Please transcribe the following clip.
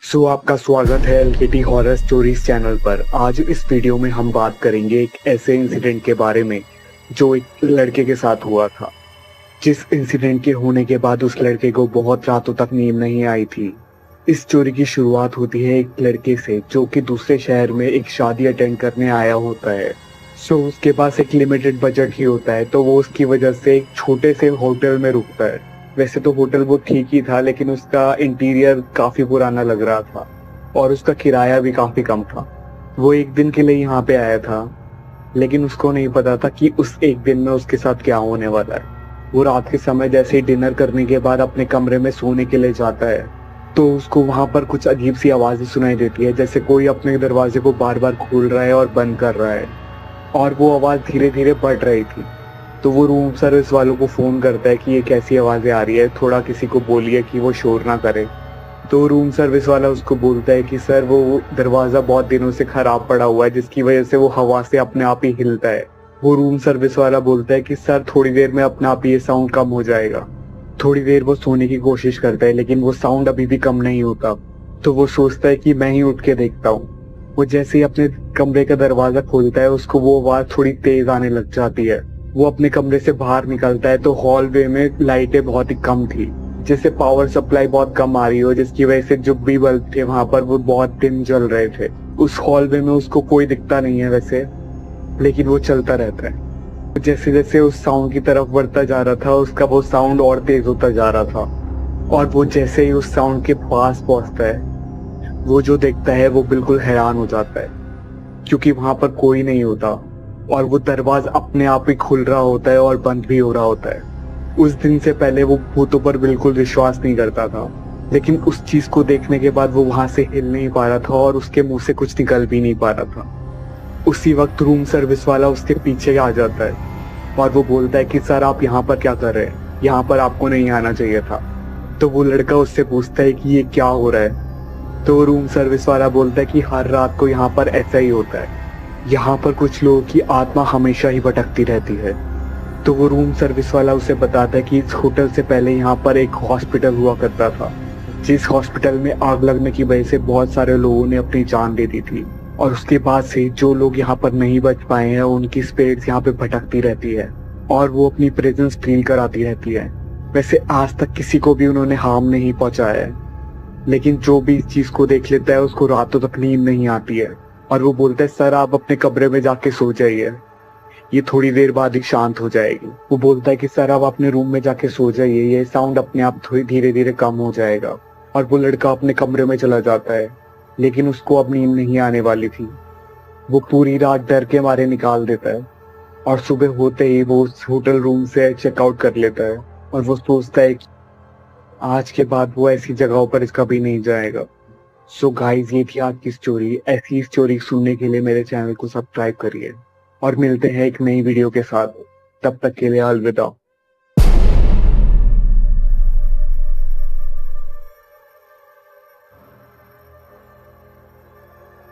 आपका स्वागत है एलकेटी हॉरर स्टोरीज चैनल पर। आज इस वीडियो में हम बात करेंगे एक ऐसे इंसिडेंट के बारे में जो एक लड़के के साथ हुआ था, जिस इंसिडेंट के होने के बाद उस लड़के को बहुत रातों तक नींद नहीं आई थी। इस स्टोरी की शुरुआत होती है एक लड़के से जो कि दूसरे शहर में एक शादी अटेंड करने आया होता है। उसके पास एक लिमिटेड बजट ही होता है, तो वो उसकी वजह से एक छोटे से होटल में रुकता है। वैसे तो होटल वो ठीक ही था, लेकिन उसका इंटीरियर काफी पुराना लग रहा था और उसका किराया भी काफी कम था। वो एक दिन के लिए यहाँ पे आया था, लेकिन उसको नहीं पता था कि उस एक दिन में उसके साथ क्या होने वाला है। वो रात के समय जैसे ही डिनर करने के बाद अपने कमरे में सोने के लिए जाता है, तो उसको वहां पर कुछ अजीब सी आवाजें सुनाई देती है, जैसे कोई अपने दरवाजे को बार बार खोल रहा है और बंद कर रहा है, और वो आवाज धीरे धीरे बढ़ रही थी। तो वो रूम सर्विस वालों को फोन करता है कि ये कैसी आवाजें आ रही है, थोड़ा किसी को बोलिए कि वो शोर ना करे। तो रूम सर्विस वाला उसको बोलता है कि सर वो दरवाजा बहुत दिनों से खराब पड़ा हुआ है, जिसकी वजह से वो हवा से अपने आप ही हिलता है। वो रूम सर्विस वाला बोलता है कि सर थोड़ी देर में अपने आप ये साउंड कम हो जाएगा। थोड़ी देर वो सोने की कोशिश करता है, लेकिन वो साउंड अभी भी कम नहीं होता। तो वो सोचता है कि मैं ही उठ के देखता हूँ। वो जैसे ही अपने कमरे का दरवाजा खोलता है, उसको वो आवाज थोड़ी तेज आने लग जाती है। वो अपने कमरे से बाहर निकलता है तो हॉलवे में लाइटें बहुत ही कम थी, जैसे पावर सप्लाई बहुत कम आ रही हो, जिसकी वजह से जो भी बल्ब थे वहां पर वो बहुत डिम जल रहे थे। उस हॉलवे में उसको कोई दिखता नहीं है वैसे, लेकिन वो चलता रहता है। जैसे जैसे उस साउंड की तरफ बढ़ता जा रहा था, उसका वो साउंड और तेज होता जा रहा था, और वो जैसे ही उस साउंड के पास पहुंचता है, वो जो देखता है वो बिल्कुल हैरान हो जाता है, क्योंकि वहां पर कोई नहीं होता और वो दरवाजा अपने आप ही खुल रहा होता है और बंद भी हो रहा होता है। उस दिन से पहले वो भूतों पर बिल्कुल विश्वास नहीं करता था, लेकिन उस चीज को देखने के बाद वो वहां से हिल नहीं पा रहा था और उसके मुंह से कुछ निकल भी नहीं पा रहा था। उसी वक्त रूम सर्विस वाला उसके पीछे आ जाता है और वो बोलता है कि सर आप यहाँ पर क्या कर रहे हैं, यहाँ पर आपको नहीं आना चाहिए था। तो वो लड़का उससे पूछता है कि ये क्या हो रहा है। तो रूम सर्विस वाला बोलता है कि हर रात को यहाँ पर ऐसा ही होता है, यहाँ पर कुछ लोगों की आत्मा हमेशा ही भटकती रहती है। तो वो रूम सर्विस वाला उसे बताता है कि इस होटल से पहले यहाँ पर एक हॉस्पिटल हुआ करता था, जिस हॉस्पिटल में आग लगने की वजह से बहुत सारे लोगों ने अपनी जान दे दी थी, और उसके बाद से जो लोग यहाँ पर नहीं बच पाए हैं उनकी स्पिरिट्स यहाँ पे भटकती रहती है और वो अपनी प्रेजेंस फील कराती रहती है। वैसे आज तक किसी को भी उन्होंने हार्म नहीं पहुंचाया है, लेकिन जो भी इस चीज को देख लेता है उसको रातों तक नींद नहीं आती है, और वो बोलता है सर आप अपने कमरे में जाके सो जाइए, ये थोड़ी देर बाद ही शांत हो जाएगी। वो बोलता है कि सर आप अपने रूम में जाके सो जाइए, ये साउंड अपने आप थोड़ी धीरे धीरे कम हो जाएगा। और वो लड़का अपने कमरे में चला जाता है, लेकिन उसको अब नींद नहीं आने वाली थी। वो पूरी रात डर के मारे निकाल देता है, और सुबह होते ही वो उस होटल रूम से चेकआउट कर लेता है, और वो सोचता है कि आज के बाद वो ऐसी जगहों पर कभी नहीं जाएगा। गाइस, ये थी आज की स्टोरी। ऐसी स्टोरी सुनने के लिए मेरे चैनल को सब्सक्राइब करिए और मिलते हैं एक नई वीडियो के साथ। तब तक के लिए अलविदा।